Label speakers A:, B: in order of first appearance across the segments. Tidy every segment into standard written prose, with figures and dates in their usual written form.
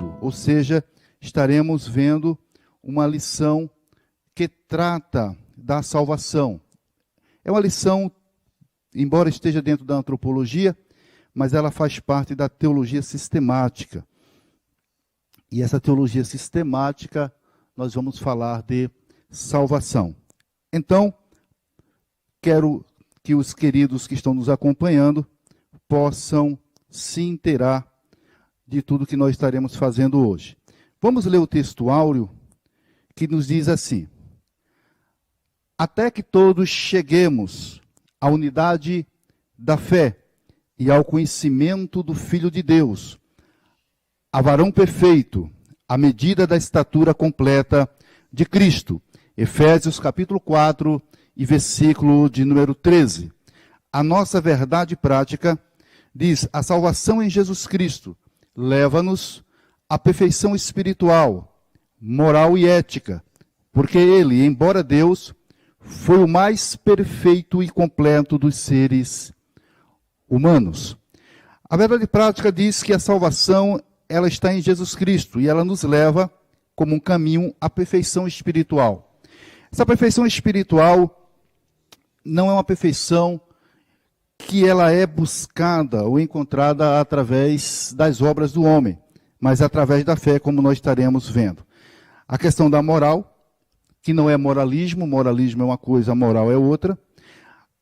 A: ensinamento, ou seja, estaremos vendo uma lição que trata da salvação. É uma lição, embora esteja dentro da antropologia, mas ela faz parte da teologia sistemática. E essa teologia sistemática, nós vamos falar de salvação. Então, quero que os queridos que estão nos acompanhando possam se inteirar de tudo que nós estaremos fazendo hoje. Vamos ler o texto áureo que nos diz assim: até que todos cheguemos à unidade da fé e ao conhecimento do Filho de Deus, a varão perfeito, à medida da estatura completa de Cristo. Efésios capítulo 4 e versículo de número 13. A nossa verdade prática diz: a salvação em Jesus Cristo leva-nos à perfeição espiritual, moral e ética, porque ele, embora Deus, foi o mais perfeito e completo dos seres humanos. A verdade prática diz que a salvação ela está em Jesus Cristo e ela nos leva como um caminho à perfeição espiritual. Essa perfeição espiritual não é uma perfeição que ela é buscada ou encontrada através das obras do homem, mas através da fé, como nós estaremos vendo. A questão da moral, que não é moralismo é uma coisa, a moral é outra.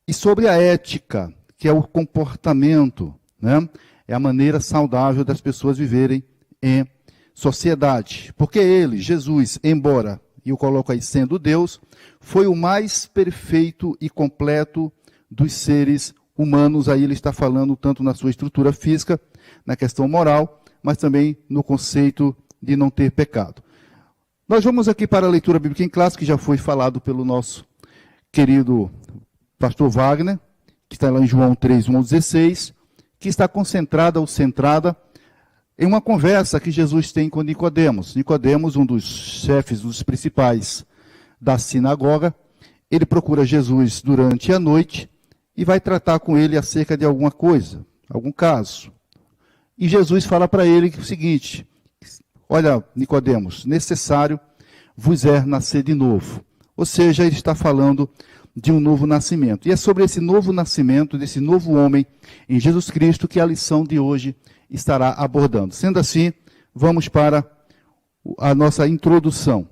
A: E sobre a ética, que é o comportamento, né? É a maneira saudável das pessoas viverem em sociedade. Porque ele, Jesus, embora, e eu coloco aí sendo Deus, foi o mais perfeito e completo dos seres humanos. Aí ele está falando tanto na sua estrutura física, na questão moral, mas também no conceito de não ter pecado. Nós vamos aqui para a leitura bíblica em classe, que já foi falado pelo nosso querido pastor Wagner, que está lá em João 3, 1 ao 16, que está concentrada ou centrada em uma conversa que Jesus tem com Nicodemos. Nicodemos, um dos chefes, dos principais da sinagoga, ele procura Jesus durante a noite e vai tratar com ele acerca de alguma coisa, algum caso. E Jesus fala para ele o seguinte: olha, Nicodemos, necessário vos é nascer de novo. Ou seja, ele está falando de um novo nascimento. E é sobre esse novo nascimento, desse novo homem em Jesus Cristo, que a lição de hoje estará abordando. Sendo assim, vamos para a nossa introdução.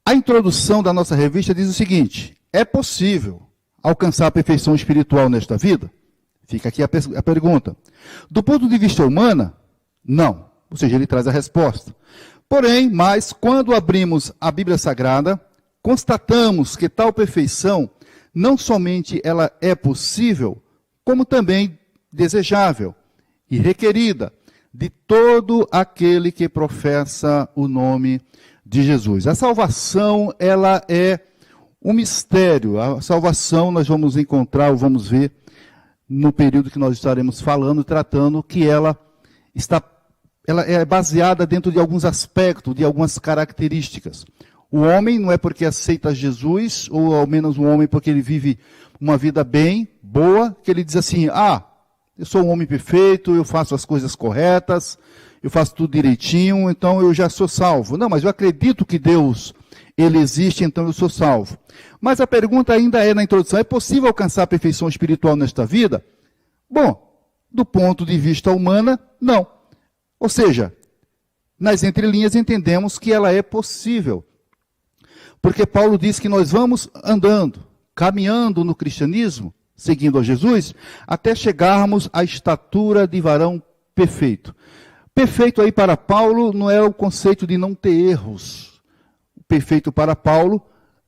A: A introdução da nossa revista diz o seguinte: é possível alcançar a perfeição espiritual nesta vida? Fica aqui a pergunta. Do ponto de vista humano, não. Ou seja, ele traz a resposta. Porém, mas quando abrimos a Bíblia Sagrada, constatamos que tal perfeição não somente ela é possível, como também desejável e requerida de todo aquele que professa o nome de Jesus. A salvação, ela é um mistério. A salvação nós vamos encontrar, ou vamos ver, no período que nós estaremos falando, tratando que ela é baseada dentro de alguns aspectos, de algumas características. O homem não é porque aceita Jesus, ou ao menos o homem porque ele vive uma vida bem, boa, que ele diz assim: eu sou um homem perfeito, eu faço as coisas corretas, eu faço tudo direitinho, então eu já sou salvo. Não, mas eu acredito que Deus, ele existe, então eu sou salvo. Mas a pergunta ainda é na introdução: é possível alcançar a perfeição espiritual nesta vida? Bom, do ponto de vista humano, não. Ou seja, nas entrelinhas entendemos que ela é possível. Porque Paulo diz que nós vamos andando, caminhando no cristianismo, seguindo a Jesus, até chegarmos à estatura de varão perfeito. Perfeito aí para Paulo não é o conceito de não ter erros. O perfeito para Paulo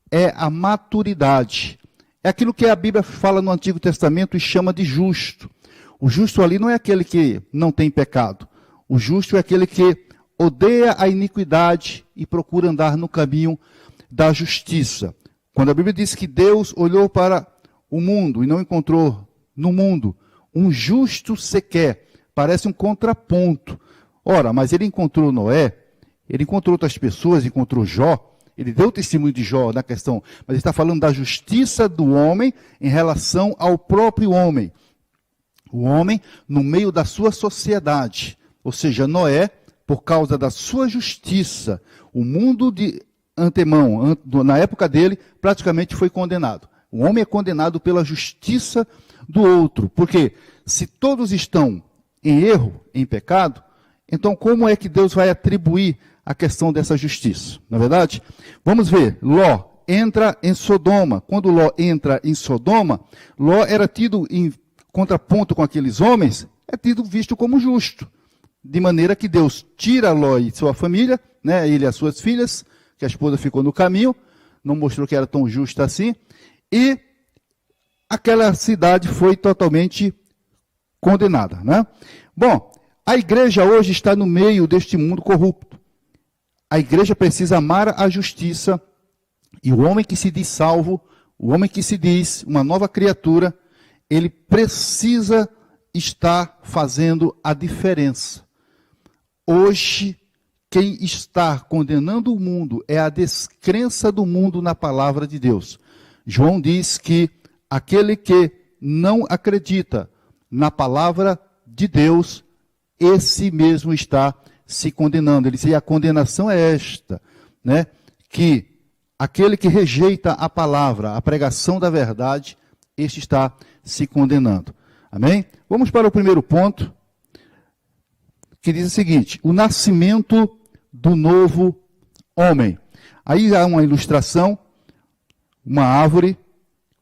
A: é a maturidade. É aquilo que a Bíblia fala no Antigo Testamento e chama de justo. O justo ali não é aquele que não tem pecado. O justo é aquele que odeia a iniquidade e procura andar no caminho da justiça. Quando a Bíblia diz que Deus olhou para o mundo e não encontrou no mundo um justo sequer, parece um contraponto. Ora, mas ele encontrou Noé, ele encontrou outras pessoas, encontrou Jó, ele deu testemunho de Jó na questão, mas ele está falando da justiça do homem em relação ao próprio homem. O homem no meio da sua sociedade. Ou seja, Noé por causa da sua justiça, o mundo de antemão, na época dele, praticamente foi condenado. O homem é condenado pela justiça do outro, porque se todos estão em erro, em pecado, então como é que Deus vai atribuir a questão dessa justiça? Não é verdade? Vamos ver, Ló entra em Sodoma. Quando Ló entra em Sodoma, Ló era tido em contraponto com aqueles homens, é tido visto como justo. De maneira que Deus tira Ló e sua família, né, ele e as suas filhas, que a esposa ficou no caminho, não mostrou que era tão justa assim, e aquela cidade foi totalmente condenada, né? Bom, a igreja hoje está no meio deste mundo corrupto. A igreja precisa amar a justiça, e o homem que se diz salvo, o homem que se diz uma nova criatura, ele precisa estar fazendo a diferença. Hoje, quem está condenando o mundo é a descrença do mundo na palavra de Deus. João diz que aquele que não acredita na palavra de Deus, esse mesmo está se condenando. Ele diz, e a condenação é esta, né? Que aquele que rejeita a palavra, a pregação da verdade, este está se condenando. Amém? Vamos para o primeiro ponto, que diz o seguinte: o nascimento do novo homem. Aí há uma ilustração, uma árvore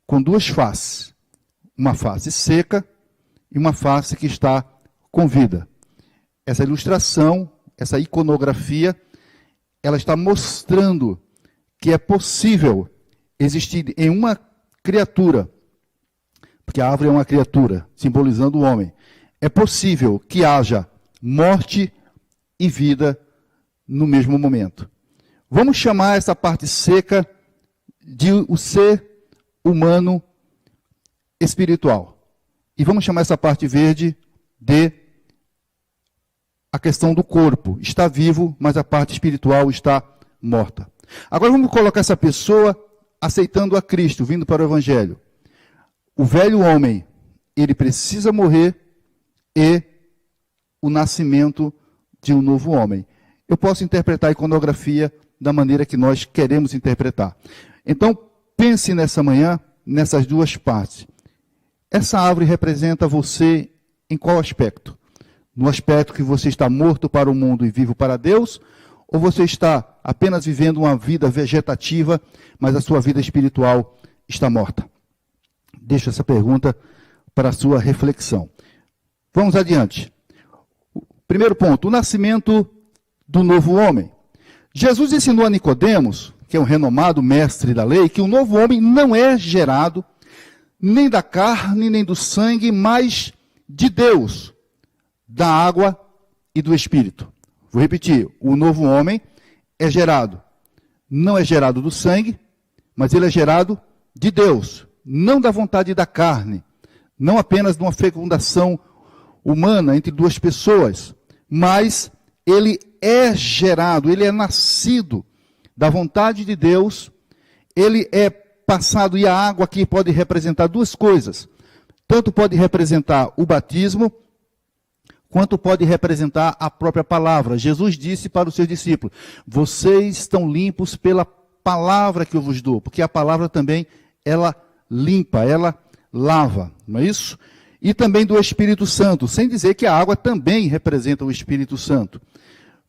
A: com duas faces. Uma face seca e uma face que está com vida. Essa ilustração, essa iconografia, ela está mostrando que é possível existir em uma criatura, porque a árvore é uma criatura, simbolizando o homem, é possível que haja morte e vida no mesmo momento. Vamos chamar essa parte seca de o ser humano espiritual. E vamos chamar essa parte verde de a questão do corpo. Está vivo, mas a parte espiritual está morta. Agora vamos colocar essa pessoa aceitando a Cristo, vindo para o Evangelho. O velho homem, ele precisa morrer, e o nascimento de um novo homem. Eu posso interpretar a iconografia da maneira que nós queremos interpretar. Então, pense nessa manhã, nessas duas partes. Essa árvore representa você em qual aspecto? No aspecto que você está morto para o mundo e vivo para Deus? Ou você está apenas vivendo uma vida vegetativa, mas a sua vida espiritual está morta? Deixo essa pergunta para a sua reflexão. Vamos adiante. Primeiro ponto, o nascimento do novo homem. Jesus ensinou a Nicodemos, que é um renomado mestre da lei, que o novo homem não é gerado nem da carne, nem do sangue, mas de Deus, da água e do Espírito. Vou repetir, o novo homem é gerado, não é gerado do sangue, mas ele é gerado de Deus, não da vontade da carne, não apenas de uma fecundação humana entre duas pessoas, mas ele é gerado, ele é nascido da vontade de Deus, ele é passado, e a água aqui pode representar duas coisas. Tanto pode representar o batismo, quanto pode representar a própria palavra. Jesus disse para os seus discípulos, vocês estão limpos pela palavra que eu vos dou, porque a palavra também, ela limpa, ela lava, não é isso? E também do Espírito Santo, sem dizer que a água também representa o Espírito Santo.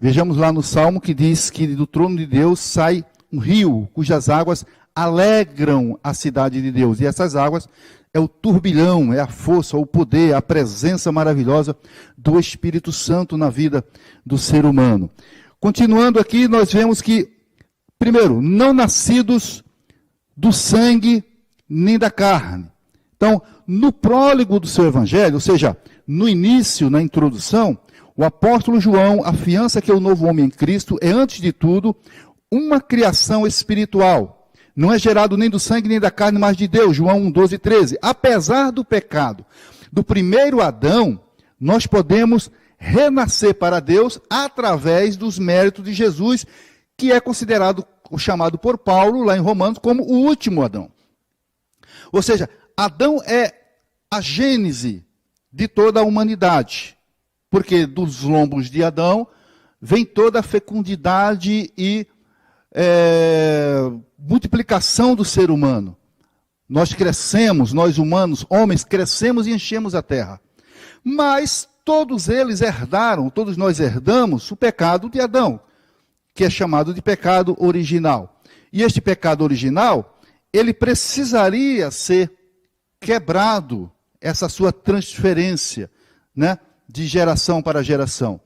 A: Vejamos lá no Salmo que diz que do trono de Deus sai um rio, cujas águas alegram a cidade de Deus. E essas águas é o turbilhão, é a força, o poder, a presença maravilhosa do Espírito Santo na vida do ser humano. Continuando aqui, nós vemos que, primeiro, não nascidos do sangue nem da carne. Então, no prólogo do seu evangelho, ou seja, no início, na introdução, o apóstolo João afiança que o novo homem em Cristo é, antes de tudo, uma criação espiritual. Não é gerado nem do sangue nem da carne, mas de Deus. João 1, 12 e 13. Apesar do pecado do primeiro Adão, nós podemos renascer para Deus através dos méritos de Jesus, que é considerado, chamado por Paulo, lá em Romanos, como o último Adão. Ou seja, Adão é a gênese de toda a humanidade, porque dos lombos de Adão vem toda a fecundidade e multiplicação do ser humano. Nós crescemos, nós humanos, homens, crescemos e enchemos a terra. Mas todos eles herdaram, todos nós herdamos o pecado de Adão, que é chamado de pecado original. E este pecado original, ele precisaria ser quebrado, essa sua transferência, né, de geração para geração.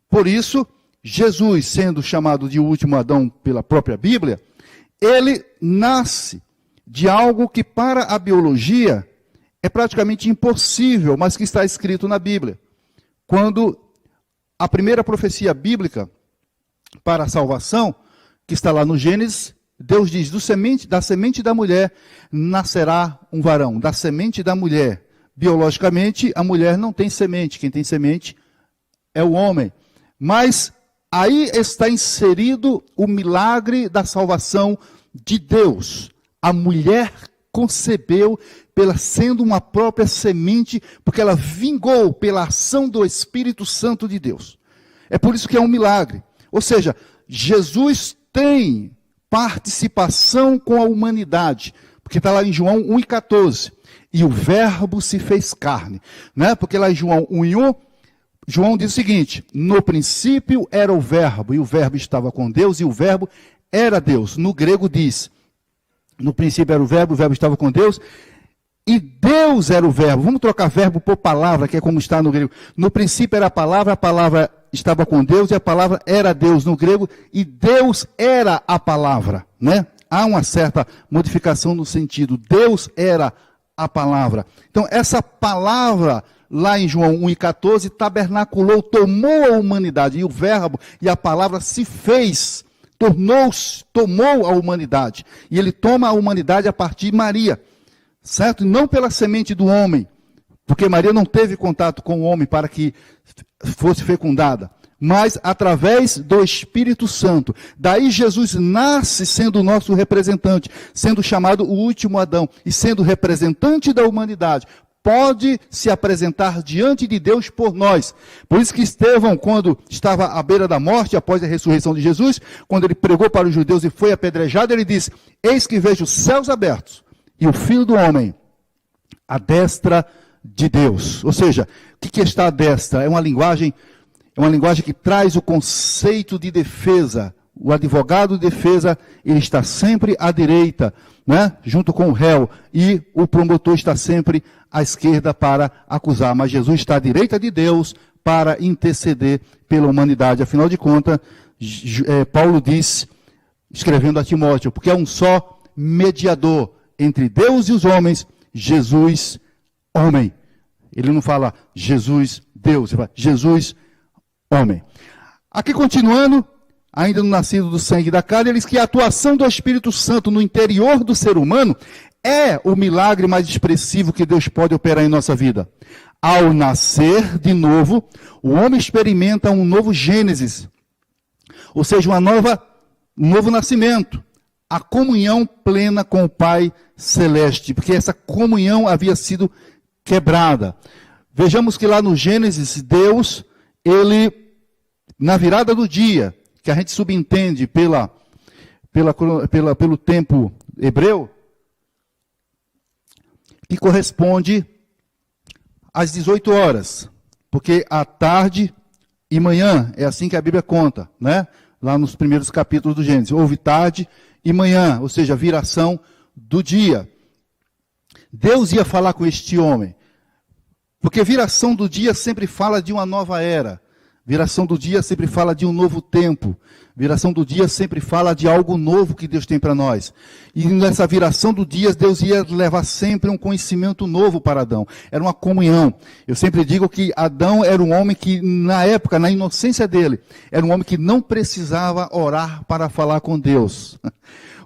A: Por isso, Jesus, sendo chamado de último Adão pela própria Bíblia, ele nasce de algo que para a biologia é praticamente impossível, mas que está escrito na Bíblia. Quando a primeira profecia bíblica para a salvação, que está lá no Gênesis, Deus diz, da semente da mulher nascerá um varão, da semente da mulher. Biologicamente, a mulher não tem semente, quem tem semente é o homem. Mas aí está inserido o milagre da salvação de Deus. A mulher concebeu sendo uma própria semente, porque ela vingou pela ação do Espírito Santo de Deus. É por isso que é um milagre. Ou seja, Jesus tem participação com a humanidade, porque está lá em João 1,14. E o verbo se fez carne. Né? Porque lá em João 1,1, João diz o seguinte, no princípio era o verbo, e o verbo estava com Deus, e o verbo era Deus. No grego diz, no princípio era o verbo estava com Deus, e Deus era o verbo. Vamos trocar verbo por palavra, que é como está no grego. No princípio era a palavra estava com Deus, e a palavra era Deus no grego, e Deus era a palavra. Né? Há uma certa modificação no sentido, Deus era a palavra. Então, essa palavra, lá em João 1,14, tabernaculou, tomou a humanidade, e o verbo e a palavra se fez, tomou a humanidade. E ele toma a humanidade a partir de Maria, certo? Não pela semente do homem, porque Maria não teve contato com o homem para que fosse fecundada, mas através do Espírito Santo. Daí Jesus nasce sendo o nosso representante, sendo chamado o último Adão, e sendo representante da humanidade, pode se apresentar diante de Deus por nós. Por isso que Estevão, quando estava à beira da morte, após a ressurreição de Jesus, quando ele pregou para os judeus e foi apedrejado, ele disse, eis que vejo os céus abertos, e o Filho do Homem, à destra de Deus. Ou seja, o que está à destra? É uma linguagem que traz o conceito de defesa. O advogado de defesa, ele está sempre à direita, né, junto com o réu, e o promotor está sempre à esquerda para acusar. Mas Jesus está à direita de Deus para interceder pela humanidade. Afinal de contas, Paulo diz, escrevendo a Timóteo, porque é um só mediador entre Deus e os homens, Jesus, homem. Ele não fala Jesus, Deus, ele fala Jesus, homem. Aqui continuando, ainda no nascido do sangue e da carne, ele diz que a atuação do Espírito Santo no interior do ser humano é o milagre mais expressivo que Deus pode operar em nossa vida. Ao nascer de novo, o homem experimenta um novo Gênesis, ou seja, um novo nascimento, a comunhão plena com o Pai Celeste, porque essa comunhão havia sido quebrada. Vejamos que lá no Gênesis, Deus, ele, na virada do dia, que a gente subentende pelo tempo hebreu, que corresponde às 18 horas, porque à tarde e manhã, é assim que a Bíblia conta, né? Lá nos primeiros capítulos do Gênesis, houve tarde e manhã, ou seja, viração do dia. Deus ia falar com este homem, porque viração do dia sempre fala de uma nova era, viração do dia sempre fala de um novo tempo, viração do dia sempre fala de algo novo que Deus tem para nós. E nessa viração do dia, Deus ia levar sempre um conhecimento novo para Adão. Era uma comunhão. Eu sempre digo que Adão era um homem que, na época, na inocência dele, era um homem que não precisava orar para falar com Deus.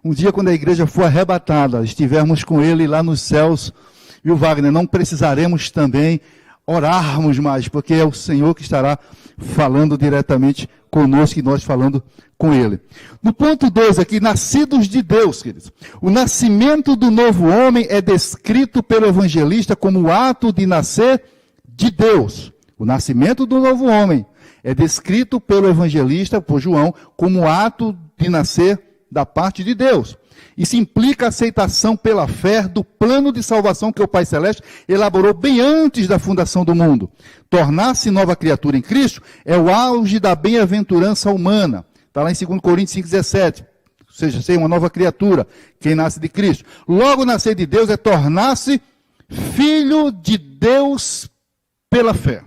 A: Um dia, quando a igreja for arrebatada, estivermos com ele lá nos céus, viu, Wagner, não precisaremos também orarmos mais, porque é o Senhor que estará falando diretamente conosco e nós falando com ele. No ponto 2 aqui, nascidos de Deus, queridos. O nascimento do novo homem é descrito pelo evangelista como o ato de nascer de Deus. O nascimento do novo homem é descrito pelo evangelista, por João, como ato de nascer da parte de Deus. Isso implica a aceitação pela fé do plano de salvação que o Pai Celeste elaborou bem antes da fundação do mundo. Tornar-se nova criatura em Cristo é o auge da bem-aventurança humana. Está lá em 2 Coríntios 5,17. Ou seja, ser uma nova criatura, quem nasce de Cristo. Logo, nascer de Deus é tornar-se filho de Deus pela fé.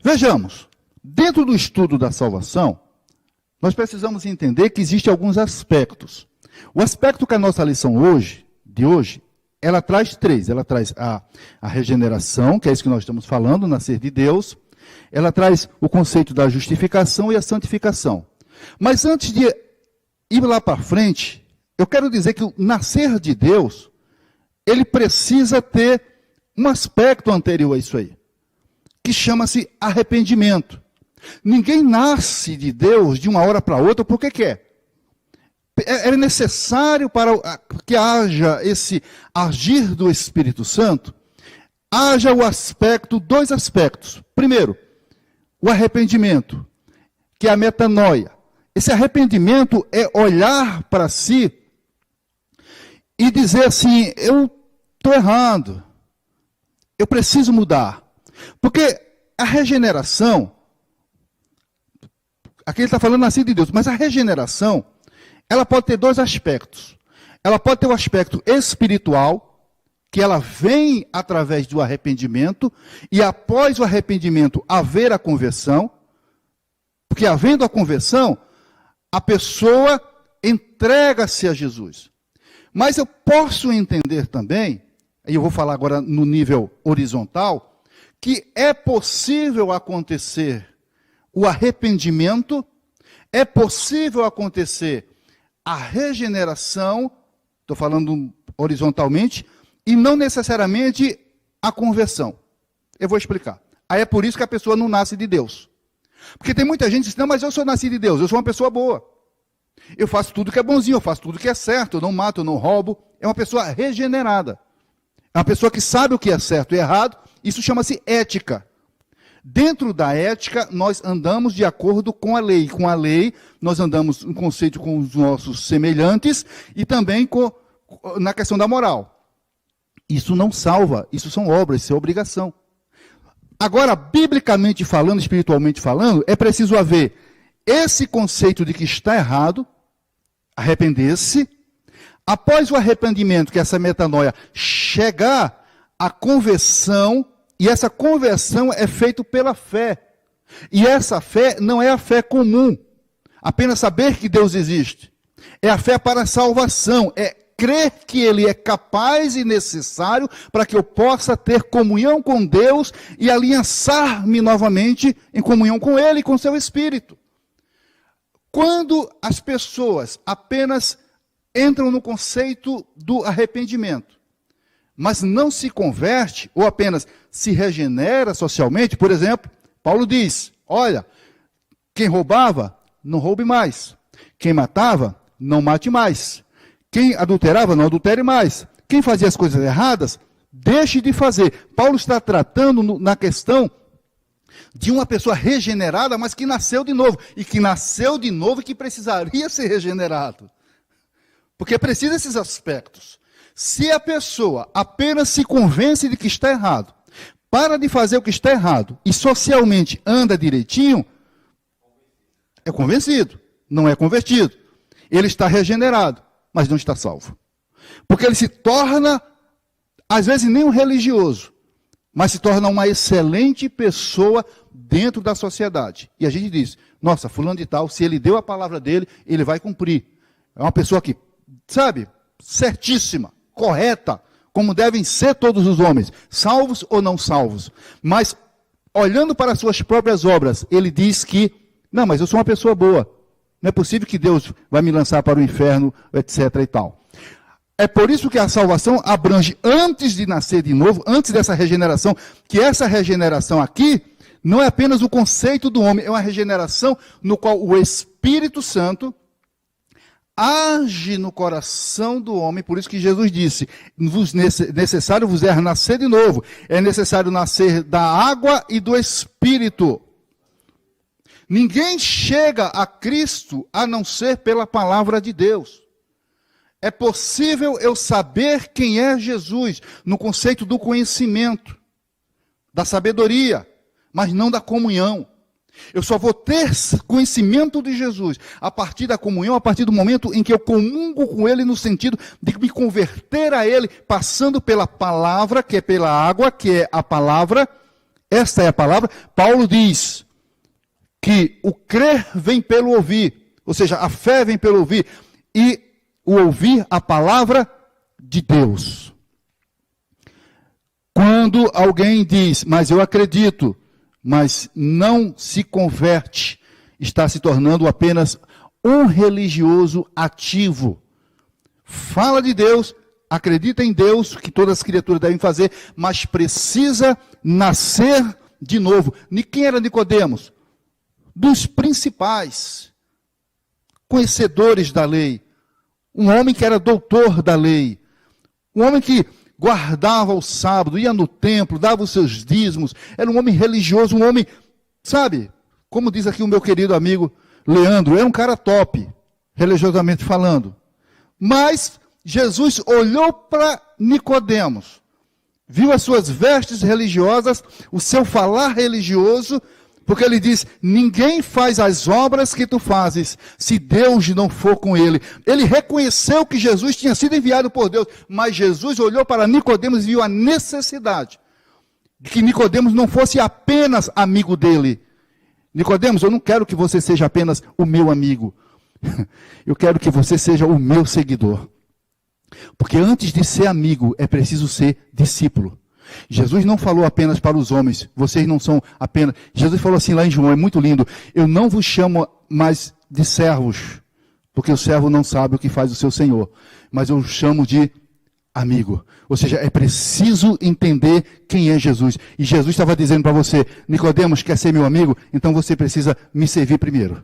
A: Vejamos, dentro do estudo da salvação, nós precisamos entender que existem alguns aspectos. O aspecto que a nossa lição de hoje, ela traz três. Ela traz a regeneração, que é isso que nós estamos falando, nascer de Deus. Ela traz o conceito da justificação e a santificação. Mas antes de ir lá para frente, eu quero dizer que o nascer de Deus, ele precisa ter um aspecto anterior a isso aí, que chama-se arrependimento. Ninguém nasce de Deus de uma hora para outra porque quer. É necessário para que haja esse agir do Espírito Santo, haja dois aspectos. Primeiro, o arrependimento, que é a metanoia. Esse arrependimento é olhar para si e dizer assim, eu estou errado, eu preciso mudar. Porque a regeneração, aqui ele está falando nascido de Deus, mas a regeneração, ela pode ter dois aspectos. Ela pode ter o aspecto espiritual, que ela vem através do arrependimento, e após o arrependimento haver a conversão, porque havendo a conversão, a pessoa entrega-se a Jesus. Mas eu posso entender também, e eu vou falar agora no nível horizontal, que é possível acontecer o arrependimento, é possível acontecer a regeneração, estou falando horizontalmente, e não necessariamente a conversão. Eu vou explicar. Aí é por isso que a pessoa não nasce de Deus. Porque tem muita gente que diz, não, mas eu sou nascido de Deus, eu sou uma pessoa boa. Eu faço tudo que é bonzinho, eu faço tudo que é certo, eu não mato, eu não roubo. É uma pessoa regenerada. É uma pessoa que sabe o que é certo e errado. Isso chama-se ética. Dentro da ética, nós andamos de acordo com a lei. Com a lei, nós andamos em conceito com os nossos semelhantes e também na questão da moral. Isso não salva, isso são obras, isso é obrigação. Agora, biblicamente falando, espiritualmente falando, é preciso haver esse conceito de que está errado, arrepender-se. Após o arrependimento, que é essa metanoia, chegar à conversão. E essa conversão é feita pela fé. E essa fé não é a fé comum. Apenas saber que Deus existe. É a fé para a salvação. É crer que Ele é capaz e necessário para que eu possa ter comunhão com Deus e aliançar-me novamente em comunhão com Ele e com seu Espírito. Quando as pessoas apenas entram no conceito do arrependimento, mas não se converte, ou apenas se regenera socialmente, por exemplo, Paulo diz, olha, quem roubava, não roube mais. Quem matava, não mate mais. Quem adulterava, não adultere mais. Quem fazia as coisas erradas, deixe de fazer. Paulo está tratando na questão de uma pessoa regenerada, mas que nasceu de novo. E que nasceu de novo e que precisaria ser regenerado. Porque precisa desses aspectos. Se a pessoa apenas se convence de que está errado, para de fazer o que está errado e socialmente anda direitinho, é convencido, não é convertido. Ele está regenerado, mas não está salvo. Porque ele se torna, às vezes, nem um religioso, mas se torna uma excelente pessoa dentro da sociedade. E a gente diz, nossa, fulano de tal, se ele deu a palavra dele, ele vai cumprir. É uma pessoa que, sabe, certíssima, correta, como devem ser todos os homens, salvos ou não salvos. Mas, olhando para as suas próprias obras, ele diz que, não, mas eu sou uma pessoa boa. Não é possível que Deus vai me lançar para o inferno, etc. e tal. É por isso que a salvação abrange antes de nascer de novo, antes dessa regeneração, que essa regeneração aqui não é apenas o conceito do homem, é uma regeneração no qual o Espírito Santo age no coração do homem. Por isso que Jesus disse, necessário vos é nascer de novo, é necessário nascer da água e do Espírito. Ninguém chega a Cristo a não ser pela palavra de Deus. É possível eu saber quem é Jesus, no conceito do conhecimento, da sabedoria, mas não da comunhão. Eu só vou ter conhecimento de Jesus a partir da comunhão, a partir do momento em que eu comungo com Ele, no sentido de me converter a Ele, passando pela palavra, que é pela água, que é a palavra. Esta é a palavra. Paulo diz que o crer vem pelo ouvir, ou seja, a fé vem pelo ouvir, e o ouvir a palavra de Deus. Quando alguém diz, mas eu acredito, mas não se converte, está se tornando apenas um religioso ativo. Fala de Deus, acredita em Deus, que todas as criaturas devem fazer, mas precisa nascer de novo. E quem era Nicodemos? Dos principais conhecedores da lei. Um homem que era doutor da lei. Um homem que guardava o sábado, ia no templo, dava os seus dízimos. Era um homem religioso, um homem, sabe, como diz aqui o meu querido amigo Leandro, era um cara top, religiosamente falando. Mas Jesus olhou para Nicodemos, viu as suas vestes religiosas, o seu falar religioso, porque ele diz, ninguém faz as obras que tu fazes, se Deus não for com ele. Ele reconheceu que Jesus tinha sido enviado por Deus, mas Jesus olhou para Nicodemos e viu a necessidade de que Nicodemos não fosse apenas amigo dele. Nicodemos, eu não quero que você seja apenas o meu amigo. Eu quero que você seja o meu seguidor. Porque antes de ser amigo, é preciso ser discípulo. Jesus não falou apenas para os homens, vocês não são apenas... Jesus falou assim lá em João, é muito lindo, eu não vos chamo mais de servos, porque o servo não sabe o que faz o seu Senhor, mas eu os chamo de amigo. Ou seja, é preciso entender quem é Jesus. E Jesus estava dizendo para você, Nicodemos, quer ser meu amigo? Então você precisa me servir primeiro.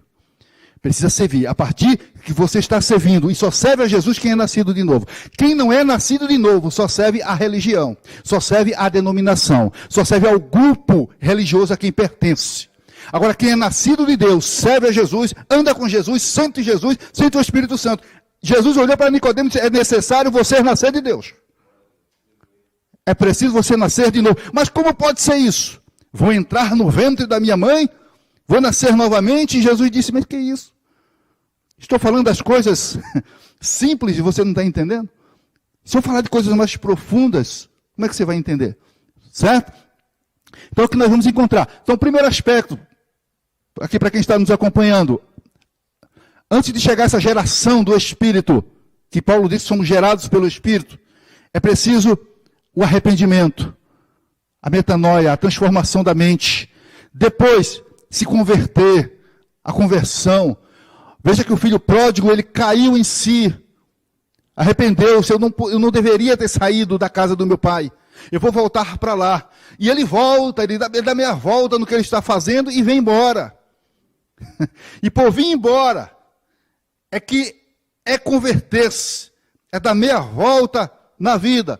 A: Precisa servir. A partir que você está servindo, e só serve a Jesus quem é nascido de novo. Quem não é nascido de novo, só serve a religião, só serve a denominação, só serve ao grupo religioso a quem pertence. Agora, quem é nascido de Deus, serve a Jesus, anda com Jesus, sente o Espírito Santo. Jesus olhou para Nicodemos e disse, é necessário você nascer de Deus. É preciso você nascer de novo. Mas como pode ser isso? Vou entrar no ventre da minha mãe? Vou nascer novamente? E Jesus disse, mas que isso? Estou falando das coisas simples e você não está entendendo? Se eu falar de coisas mais profundas, como é que você vai entender? Certo? Então, o que nós vamos encontrar? Então, o primeiro aspecto, aqui para quem está nos acompanhando, antes de chegar essa geração do Espírito, que Paulo disse que somos gerados pelo Espírito, é preciso o arrependimento, a metanoia, a transformação da mente. Depois, se converter, a conversão. Veja que o filho pródigo, ele caiu em si, arrependeu-se, eu não deveria ter saído da casa do meu pai, eu vou voltar para lá. E ele volta, ele dá meia volta no que ele está fazendo e vem embora. E por vir embora, é converter-se, é dar meia volta na vida,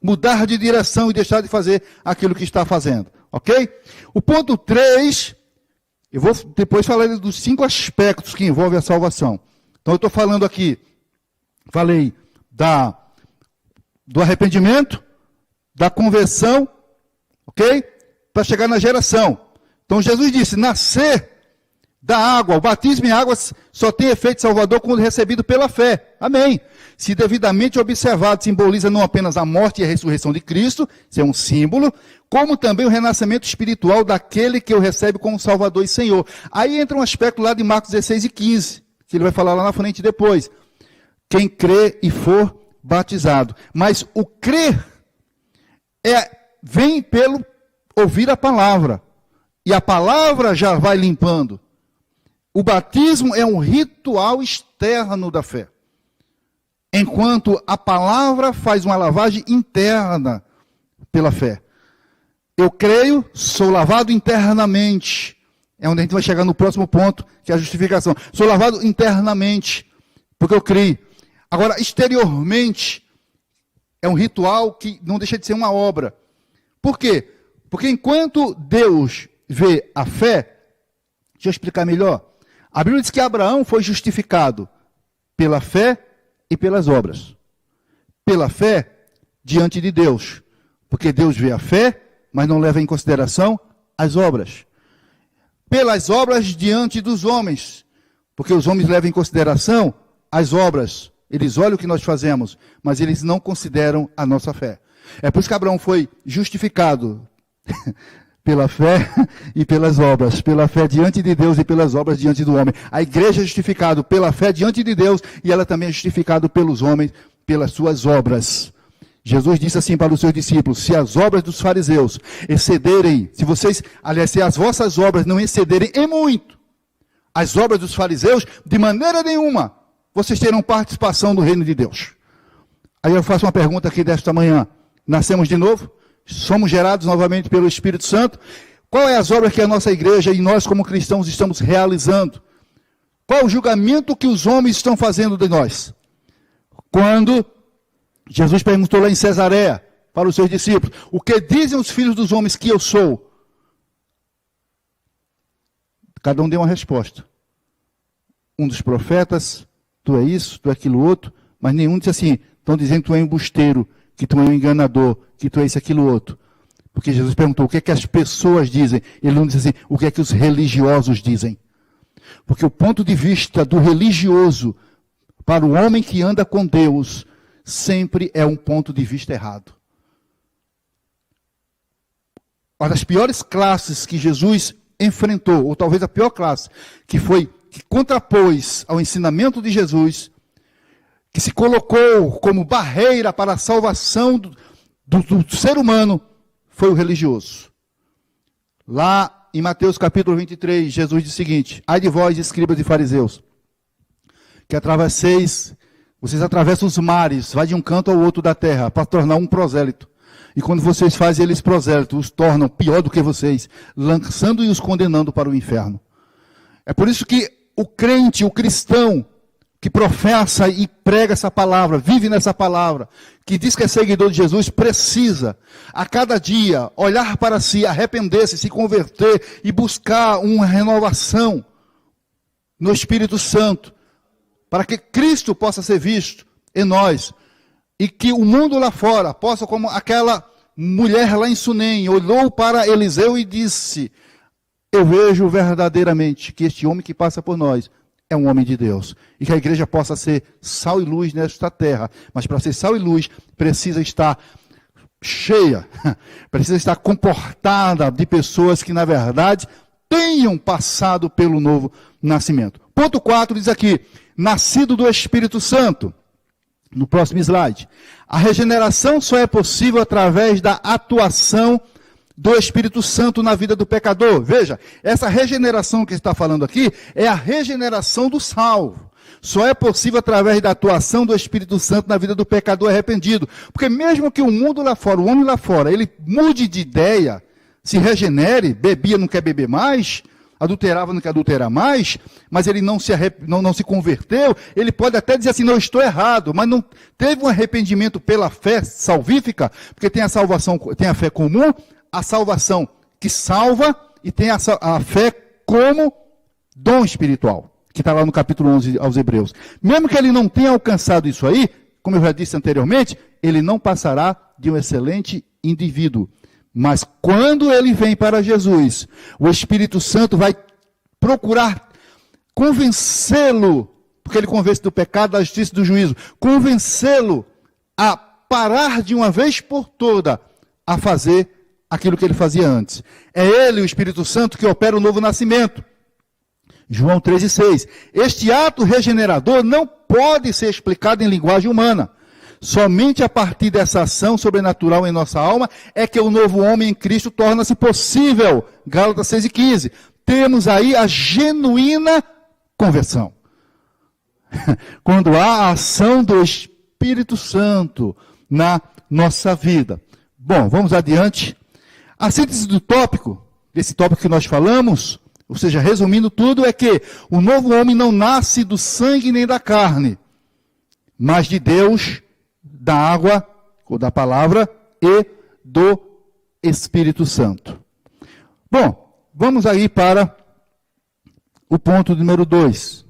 A: mudar de direção e deixar de fazer aquilo que está fazendo. Ok? O ponto 3, eu vou depois falar dos 5 aspectos que envolvem a salvação. Então eu estou falando aqui, falei do arrependimento, da conversão, ok? Para chegar na geração. Então Jesus disse, nascer da água, o batismo em água só tem efeito salvador quando recebido pela fé. Amém. Se devidamente observado, simboliza não apenas a morte e a ressurreição de Cristo, isso é um símbolo, como também o renascimento espiritual daquele que o recebe como Salvador e Senhor. Aí entra um aspecto lá de Marcos 16 e 15, que ele vai falar lá na frente depois. Quem crê e for batizado. Mas o crer vem pelo ouvir a palavra. E a palavra já vai limpando. O batismo é um ritual externo da fé. Enquanto a palavra faz uma lavagem interna pela fé. Eu creio, sou lavado internamente. É onde a gente vai chegar no próximo ponto, que é a justificação. Sou lavado internamente, porque eu creio. Agora, exteriormente, é um ritual que não deixa de ser uma obra. Por quê? Porque enquanto Deus vê a fé, Deixa eu explicar melhor. A Bíblia diz que Abraão foi justificado pela fé e pelas obras. Pela fé diante de Deus, porque Deus vê a fé, mas não leva em consideração as obras. Pelas obras diante dos homens, porque os homens levam em consideração as obras. Eles olham o que nós fazemos, mas eles não consideram a nossa fé. É por isso que Abraão foi justificado pela fé e pelas obras. Pela fé diante de Deus e pelas obras diante do homem. A igreja é justificada pela fé diante de Deus e ela também é justificada pelos homens, pelas suas obras. Jesus disse assim para os seus discípulos: se as obras dos fariseus excederem, se as vossas obras não excederem em muito as obras dos fariseus, de maneira nenhuma vocês terão participação no reino de Deus. Aí eu faço uma pergunta aqui desta manhã: nascemos de novo? Somos gerados novamente pelo Espírito Santo? Qual é as obras que a nossa igreja e nós como cristãos estamos realizando? Qual é o julgamento que os homens estão fazendo de nós? Quando Jesus perguntou lá em Cesareia para os seus discípulos: o que dizem os filhos dos homens que eu sou? Cada um deu uma resposta. Um dos profetas: tu é isso, tu é aquilo outro, mas nenhum disse assim: estão dizendo que tu é um embusteiro, que tu é um enganador, que tu é isso, aquilo outro. Porque Jesus perguntou o que é que as pessoas dizem. Ele não disse assim: o que é que os religiosos dizem. Porque o ponto de vista do religioso para o homem que anda com Deus sempre é um ponto de vista errado. Uma das piores classes que Jesus enfrentou, ou talvez a pior classe, que contrapôs ao ensinamento de Jesus, que se colocou como barreira para a salvação do ser humano, foi o religioso. Lá em Mateus capítulo 23, Jesus diz o seguinte: ai de vós, escribas e fariseus, que vocês atravessam os mares, vai de um canto ao outro da terra, para tornar um prosélito. E quando vocês fazem eles prosélitos, os tornam pior do que vocês, lançando e os condenando para o inferno. É por isso que o crente, o cristão, que professa e prega essa palavra, vive nessa palavra, que diz que é seguidor de Jesus, precisa, a cada dia, olhar para si, arrepender-se, se converter e buscar uma renovação no Espírito Santo, para que Cristo possa ser visto em nós, e que o mundo lá fora possa, como aquela mulher lá em Sunem, olhou para Eliseu e disse: eu vejo verdadeiramente que este homem que passa por nós é um homem de Deus. E que a igreja possa ser sal e luz nesta terra. Mas para ser sal e luz, precisa estar cheia, precisa estar comportada de pessoas que, na verdade, tenham passado pelo novo nascimento. Ponto 4 diz aqui: nascido do Espírito Santo. No próximo slide. A regeneração só é possível através da atuação do Espírito Santo na vida do pecador. Veja, essa regeneração que está falando aqui é a regeneração do salvo. Só é possível através da atuação do Espírito Santo na vida do pecador arrependido. Porque mesmo que o mundo lá fora, o homem lá fora, ele mude de ideia, se regenere, bebia, não quer beber mais, adulterava, não quer adulterar mais, mas ele não se converteu, ele pode até dizer assim: não, estou errado, mas não teve um arrependimento pela fé salvífica, porque tem a salvação, tem a fé comum, a salvação que salva, e tem a fé como dom espiritual, que está lá no capítulo 11 aos Hebreus. Mesmo que ele não tenha alcançado isso aí, como eu já disse anteriormente, ele não passará de um excelente indivíduo. Mas quando ele vem para Jesus, o Espírito Santo vai procurar convencê-lo, porque ele convence do pecado, da justiça e do juízo, convencê-lo a parar de uma vez por toda a fazer aquilo que ele fazia antes. É ele, o Espírito Santo, que opera o novo nascimento. João 13,6. Este ato regenerador não pode ser explicado em linguagem humana. Somente a partir dessa ação sobrenatural em nossa alma é que o novo homem em Cristo torna-se possível. Gálatas 6,15. Temos aí a genuína conversão. Quando há a ação do Espírito Santo na nossa vida. Bom, vamos adiante. A síntese do tópico, desse tópico que nós falamos, ou seja, resumindo tudo, é que o novo homem não nasce do sangue nem da carne, mas de Deus, da água, ou da palavra, e do Espírito Santo. Bom, vamos aí para O ponto número 2.